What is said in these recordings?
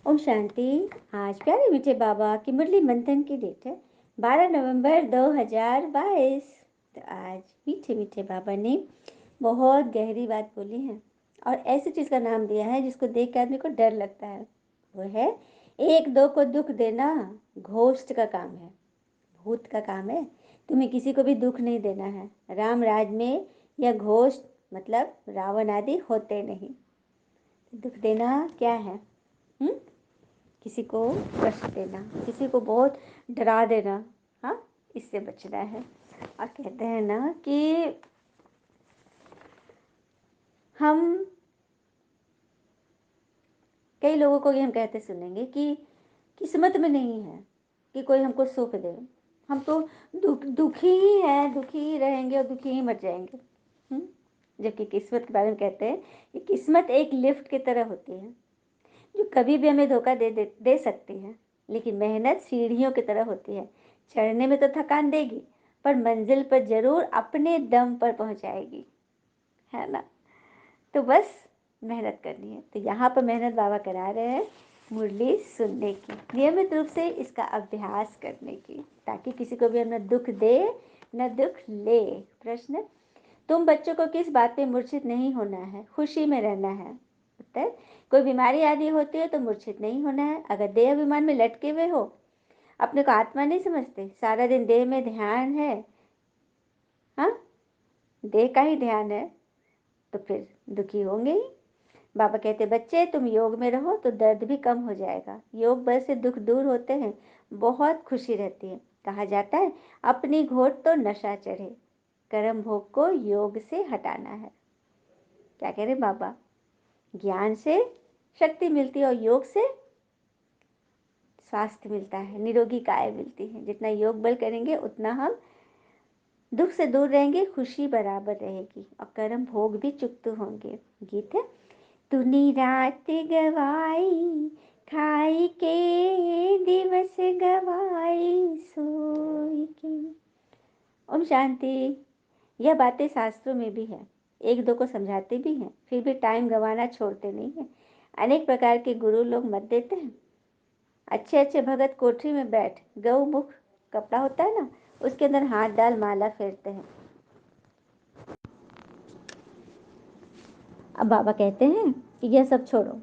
ओम शांति। आज प्यारे मीठे बाबा की मुरली मंथन की डेट है 12 नवंबर 2022। तो आज मीठे मीठे बाबा ने बहुत गहरी बात बोली है और ऐसी चीज़ का नाम दिया है जिसको देख के आदमी को डर लगता है। वो है एक दो को दुख देना घोस्ट का काम है, भूत का काम है। तुम्हें किसी को भी दुख नहीं देना है। राम राज में यह घोस्ट मतलब रावण आदि होते नहीं। दुख देना क्या है? किसी को कष्ट देना, किसी को बहुत डरा देना, हाँ, इससे बचना है। और कहते हैं ना कि हम कई लोगों को ये हम कहते सुनेंगे कि किस्मत में नहीं है कि कोई हमको सुख दे। हम तो दुखी ही हैं, दुखी ही रहेंगे और दुखी ही मर जाएंगे। जबकि किस्मत के बारे में कहते हैं कि किस्मत एक लिफ्ट की तरह होती है जो कभी भी हमें धोखा दे सकती है, लेकिन मेहनत सीढ़ियों की तरह होती है। चढ़ने में तो थकान देगी पर मंजिल पर जरूर अपने दम पर पहुंचाएगी, है ना। तो बस मेहनत करनी है। तो यहाँ पर मेहनत बाबा करा रहे हैं मुरली सुनने की, नियमित रूप से इसका अभ्यास करने की, ताकि किसी को भी हम न दुख दे न दुख ले। प्रश्न, तुम बच्चों को किस बात पे मूर्छित नहीं होना है, खुशी में रहना है? उत्तर, कोई बीमारी आदि होती है तो मूर्छित नहीं होना है। अगर देह अभिमान में लटके हुए हो, अपने को आत्मा नहीं समझते, सारा दिन देह में ध्यान है, हाँ, देह का ही ध्यान है, तो फिर दुखी होंगे ही। बाबा कहते, बच्चे तुम योग में रहो तो दर्द भी कम हो जाएगा। योग बल से दुख दूर होते हैं, बहुत खुशी रहती है। कहा जाता है अपनी घोट तो नशा चढ़े, कर्म भोग को योग से हटाना है। क्या कह रहे बाबा? ज्ञान से शक्ति मिलती है और योग से स्वास्थ्य मिलता है, निरोगी काया मिलती है। जितना योग बल करेंगे उतना हम दुख से दूर रहेंगे, खुशी बराबर रहेगी और कर्म भोग भी चुक्त होंगे। गीत है, तूनी रात गवाई खाई के दिवस गवाई सोई के। ओम शांति। यह बातें शास्त्रों में भी है, एक दो को समझाते भी हैं, फिर भी टाइम गंवाना छोड़ते नहीं हैं। अनेक प्रकार के गुरु लोग मत देते हैं। अच्छे अच्छे भगत कोठरी में बैठ गौ मुख कपड़ा होता है ना, उसके अंदर हाथ डाल माला फेरते हैं। अब बाबा कहते हैं कि यह सब छोड़ो,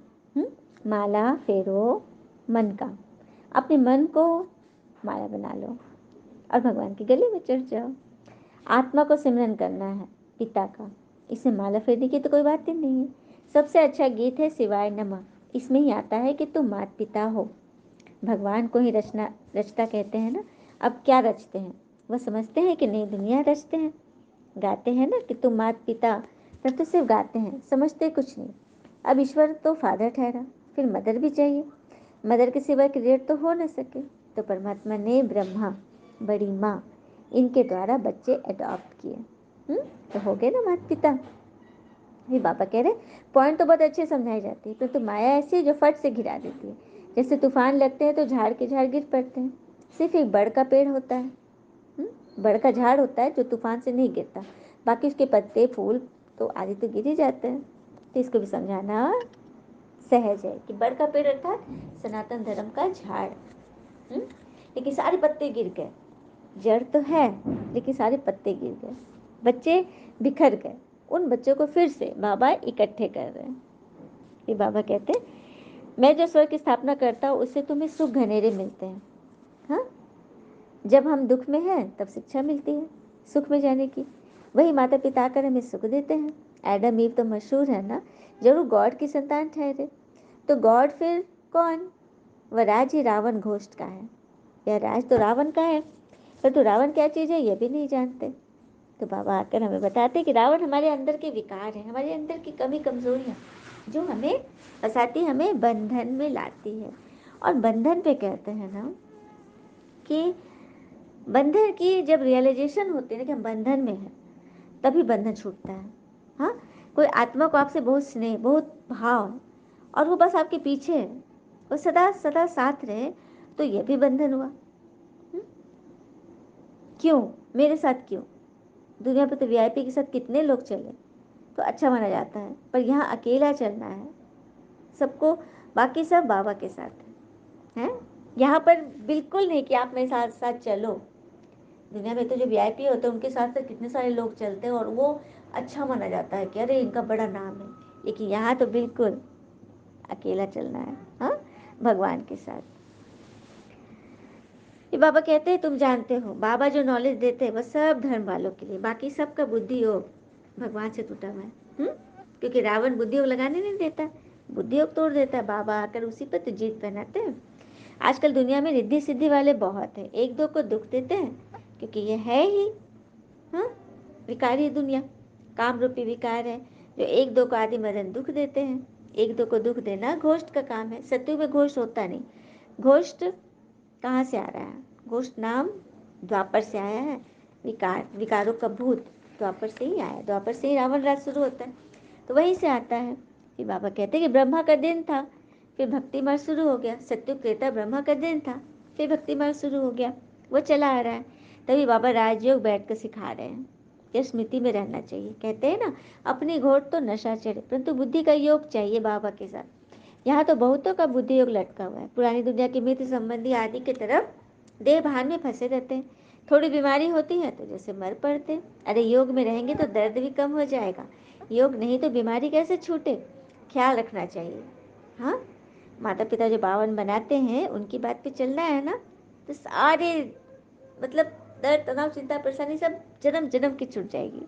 माला फेरो मन का, अपने मन को माला बना लो और भगवान के गले में चढ़ जाओ। आत्मा को सिमरन करना है पिता का, इसे माला फेरने की तो कोई बात ही नहीं है। सबसे अच्छा गीत है शिवाय नमः, इसमें ही आता है कि तुम माता पिता हो। भगवान को ही रचता कहते हैं ना। अब क्या रचते हैं? वह समझते हैं कि नई दुनिया रचते हैं। गाते हैं ना कि तुम माता पिता, तब तो सिर्फ गाते हैं, समझते कुछ नहीं। अब ईश्वर तो फादर ठहरा, फिर मदर भी चाहिए। मदर के सिवा क्रिएट तो हो न सके, तो परमात्मा ने ब्रह्मा, बड़ी माँ, इनके द्वारा बच्चे अडॉप्ट किए। तो हो गए ना माता पिता। ये बाबा कह रहे पॉइंट तो बहुत अच्छे समझाई जाती है, परंतु माया ऐसी है जो फट से गिरा देती है। जैसे तूफान लगते हैं तो झाड़ के झाड़ गिर पड़ते हैं। सिर्फ एक बड़ का पेड़ होता है, बड़ का झाड़ होता है जो तूफान से नहीं गिरता, बाकी उसके पत्ते फूल तो आदि तो गिर ही जाते हैं। तो इसको भी समझाना सहज है कि बड़ का पेड़ अर्थात सनातन धर्म का झाड़, लेकिन सारे पत्ते गिर गए। जड़ तो है लेकिन सारे पत्ते गिर गए, बच्चे बिखर गए। उन बच्चों को फिर से बाबा इकट्ठे कर रहे हैं। ये बाबा कहते हैं मैं जो स्वर्ग की स्थापना करता हूँ उससे तुम्हें सुख घनेरे मिलते हैं। हाँ, जब हम दुख में हैं तब शिक्षा मिलती है सुख में जाने की। वही माता पिता आकर हमें सुख देते हैं। एडम ईव तो मशहूर है ना, जरूर गॉड की संतान ठहरे। तो गॉड फिर कौन? वह राज ही रावण घोष्ट का है। यह राज तो रावण का है, परंतु रावण क्या चीज़ है यह भी नहीं जानते। तो बाबा आकर हमें बताते हैं कि रावण हमारे अंदर के विकार है, हमारे अंदर की कमी कमजोरियाँ जो हमें फंसाती, हमें बंधन में लाती है। और बंधन पे कहते हैं ना कि बंधन की जब रियलाइजेशन होती है ना कि हम बंधन में हैं, तभी बंधन छूटता है। हाँ, कोई आत्मा को आपसे बहुत स्नेह, बहुत भाव, और वो बस आपके पीछे है, वो सदा सदा साथ रहे, तो यह भी बंधन हुआ। क्यों मेरे साथ? क्यों? दुनिया पर तो वीआईपी के साथ कितने लोग चले तो अच्छा माना जाता है, पर यहाँ अकेला चलना है सबको, बाकी सब बाबा के साथ हैं। यहाँ पर बिल्कुल नहीं कि आप मेरे साथ साथ चलो। दुनिया में तो जो वीआईपी होते हैं उनके साथ साथ कितने सारे लोग चलते हैं और वो अच्छा माना जाता है कि अरे इनका बड़ा नाम है। लेकिन यहाँ तो बिल्कुल अकेला चलना है, हाँ, भगवान के साथ। ये बाबा कहते हैं तुम जानते हो, बाबा जो नॉलेज देते हैं वह सब धर्म वालों के लिए, बाकी सबका बुद्धि योग भगवान से टूटा हुआ है। क्योंकि रावण बुद्धि योग लगाने नहीं देता, बुद्धि योग तोड़ देता है, बाबा आकर उसी पर तो जीत पहनाते हैं। आजकल दुनिया में रिद्धि सिद्धि वाले बहुत है, एक दो को दुख देते हैं क्योंकि ये है ही, हाँ, विकारी दुनिया, काम रूपी विकार है जो एक दो को आदि मरण दुख देते हैं। एक दो को दुख देना घोष्ट का काम है। सत्युग में घोष्ट होता नहीं। घोष्ट कहाँ से आ रहा है? घोष्ट नाम द्वापर से आया है। विकार, विकारों का भूत द्वापर से ही आया, द्वापर से ही रावण राज शुरू होता है, तो वहीं से आता है। फिर बाबा कहते हैं कि ब्रह्मा का दिन था, फिर भक्ति मार्ग शुरू हो गया। सत्युग त्रेता ब्रह्मा का दिन था, फिर भक्ति मार्ग शुरू हो गया, वो चला आ रहा है। तभी बाबा राजयोग बैठ कर सिखा रहे हैं कि स्मृति में रहना चाहिए। कहते हैं ना, अपनी घोट तो नशा चढ़े परंतु बुद्धि का योग चाहिए बाबा के साथ। यहाँ तो बहुतों का बुद्धि योग लटका हुआ है, पुरानी दुनिया के मित्र संबंधी आदि की तरफ देह भान में फंसे रहते हैं। थोड़ी बीमारी होती है तो जैसे मर पड़ते हैं। अरे योग में रहेंगे तो दर्द भी कम हो जाएगा, योग नहीं तो बीमारी कैसे छूटे, ख्याल रखना चाहिए। हाँ, माता पिता जो बावन बनाते हैं उनकी बात पे चलना है ना, तो सारे मतलब दर्द तनाव चिंता परेशानी सब जन्म जन्म की छूट जाएगी।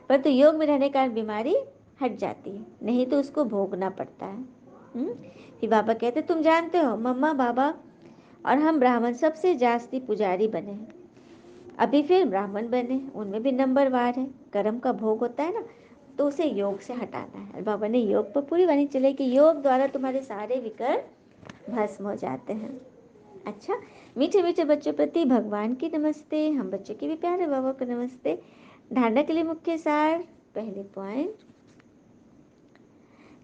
परंतु योग में रहने के कारण बीमारी हट जाती है, नहीं तो उसको भोगना पड़ता है। फिर बाबा कहते तुम जानते हो मम्मा बाबा और हम ब्राह्मण सबसे जास्ती पुजारी बने हैं। अभी फिर ब्राह्मण बने, उनमें भी नंबर वार है। कर्म का भोग होता है ना, तो उसे योग से हटाना है। बाबा ने योग पर पूरी वाणी चले कि योग द्वारा तुम्हारे सारे विकर भस्म हो जाते हैं। अच्छा, मीठे मीठे बच्चों प्रति भगवान की नमस्ते, हम बच्चों की भी प्यारे बाबा को नमस्ते। धारणा के लिए मुख्य सार, पहले पॉइंट,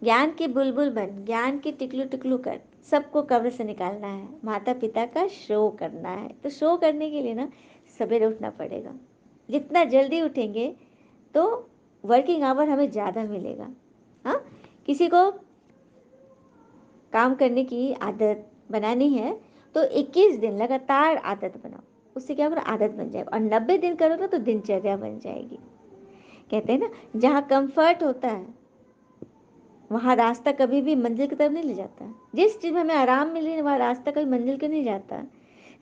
ज्ञान की बुलबुल बन, ज्ञान की टिकलू टिकलू कर, सबको कब्र से निकालना है, माता पिता का शो करना है। तो शो करने के लिए ना सवेरे उठना पड़ेगा। जितना जल्दी उठेंगे तो वर्किंग आवर हमें ज़्यादा मिलेगा। हाँ, किसी को काम करने की आदत बनानी है तो 21 दिन लगातार आदत बनाओ, उससे क्या होगा, आदत बन जाएगा। और 90 दिन करोगे तो दिनचर्या बन जाएगी। कहते हैं ना, जहाँ कंफर्ट होता है वहाँ रास्ता कभी भी मंजिल की तरफ नहीं ले जाता। जिस चीज़ में हमें आराम मिले ना, वहाँ रास्ता कभी मंजिल के नहीं जाता।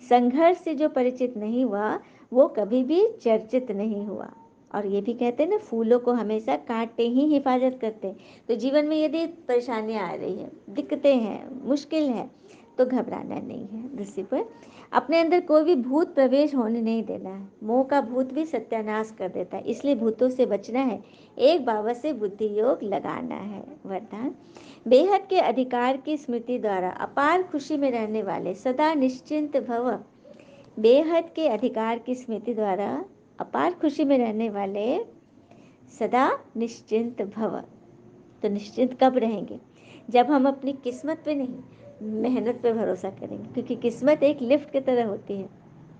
संघर्ष से जो परिचित नहीं हुआ वो कभी भी चर्चित नहीं हुआ। और ये भी कहते हैं ना, फूलों को हमेशा कांटे ही हिफाजत करते हैं। तो जीवन में यदि परेशानियाँ आ रही है, दिक्कतें हैं, मुश्किल है, तो घबराना नहीं है। दूसरी पर अपने अंदर कोई भी भूत प्रवेश होने नहीं देना है। मोह का भूत भी सत्यानाश कर देता है, इसलिए भूतों से बचना है। एक बाबा से बुद्धि योग लगाना है। वरदान, बेहद के अधिकार की स्मृति द्वारा अपार खुशी में रहने वाले सदा निश्चिंत भव। बेहद के अधिकार की स्मृति द्वारा अपार खुशी में रहने वाले सदा निश्चिंत भव। तो निश्चिंत कब रहेंगे? जब हम अपनी किस्मत पे नहीं, मेहनत पे भरोसा करेंगे। क्योंकि किस्मत एक लिफ्ट की तरह होती है,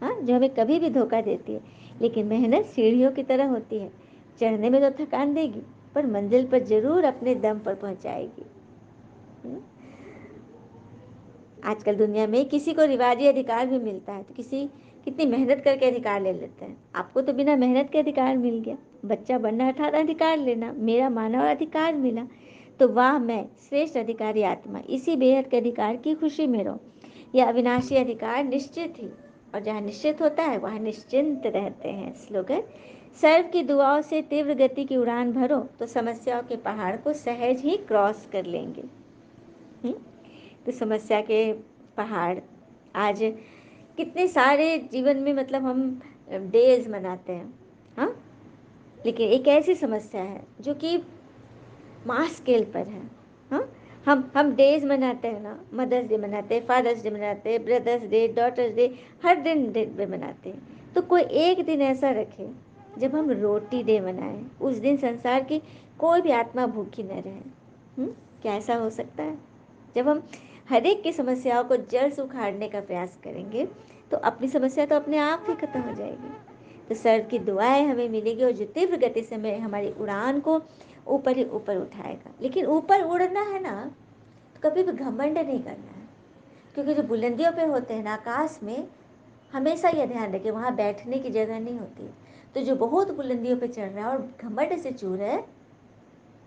हाँ, जो हमें कभी भी धोखा देती है। लेकिन मेहनत सीढ़ियों की तरह होती है, चढ़ने में तो थकान देगी पर मंजिल पर जरूर अपने दम पर पहुंचाएगी। आजकल दुनिया में किसी को रिवाजी अधिकार भी मिलता है तो किसी कितनी मेहनत करके अधिकार ले लेते हैं। आपको तो बिना मेहनत के अधिकार मिल गया। बच्चा बनना अर्थात अधिकार लेना, मेरा मानव अधिकार मिला। तो वाह, मैं श्रेष्ठ अधिकारी आत्मा इसी बेहद के अधिकार की खुशी में रहो। यह अविनाशी अधिकार निश्चित ही, और जहाँ निश्चित होता है वहाँ निश्चिंत रहते हैं। स्लोगन, सर्व की दुआओं से तीव्र गति की उड़ान भरो तो समस्याओं के पहाड़ को सहज ही क्रॉस कर लेंगे। तो समस्या के पहाड़ आज कितने सारे जीवन में, मतलब हम डेज मनाते हैं, हाँ, लेकिन एक ऐसी समस्या है जो कि मास स्केल पर है। हाँ, हम डेज मनाते हैं ना, मदर्स डे मनाते हैं, फादर्स डे मनाते हैं, ब्रदर्स डे, डॉटर्स डे, हर दिन डे पे मनाते हैं। तो कोई एक दिन ऐसा रखे जब हम रोटी डे मनाएं, उस दिन संसार की कोई भी आत्मा भूखी न रहे। क्या ऐसा हो सकता है? जब हम हर एक की समस्याओं को जड़ से उखाड़ने का प्रयास करेंगे तो अपनी समस्या तो अपने आप ही खत्म हो जाएगी। तो सर की दुआएं हमें मिलेगी और जो तीव्र गति से हमें हमारी उड़ान को ऊपर ही ऊपर उठाएगा। लेकिन ऊपर उड़ना है ना, तो कभी भी घमंड नहीं करना है, क्योंकि जो बुलंदियों पे होते हैं ना आकाश में, हमेशा यह ध्यान रखें वहाँ बैठने की जगह नहीं होती। तो जो बहुत बुलंदियों पे चढ़ रहा है और घमंड से चूर है,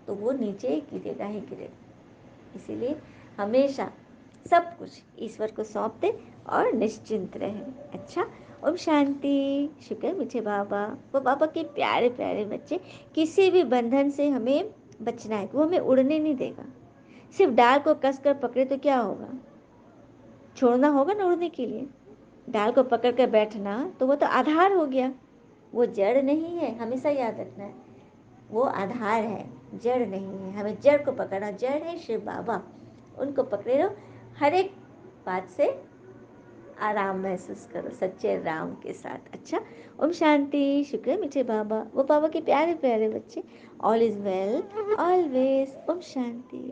तो वो नीचे गिरेगा ही गिरेगा। इसीलिए हमेशा सब कुछ ईश्वर को सौंप दे और निश्चिंत रहे। अच्छा, ओम शांति। शुक्र है मीठे बाबा, वो बाबा के प्यारे प्यारे बच्चे। किसी भी बंधन से हमें बचना है, वो हमें उड़ने नहीं देगा। सिर्फ डाल को कस कर पकड़े तो क्या होगा, छोड़ना होगा ना उड़ने के लिए। डाल को पकड़ कर बैठना तो वो तो आधार हो गया, वो जड़ नहीं है, हमेशा याद रखना है। वो आधार है, जड़ नहीं है। हमें जड़ को पकड़ना, जड़ है शिव बाबा, उनको पकड़े रहो। हर एक बात से आराम महसूस करो सच्चे राम के साथ। अच्छा, ओम शांति। शुक्र है मीठे बाबा, वो बाबा के प्यारे प्यारे बच्चे। All is well always. ओम शांति।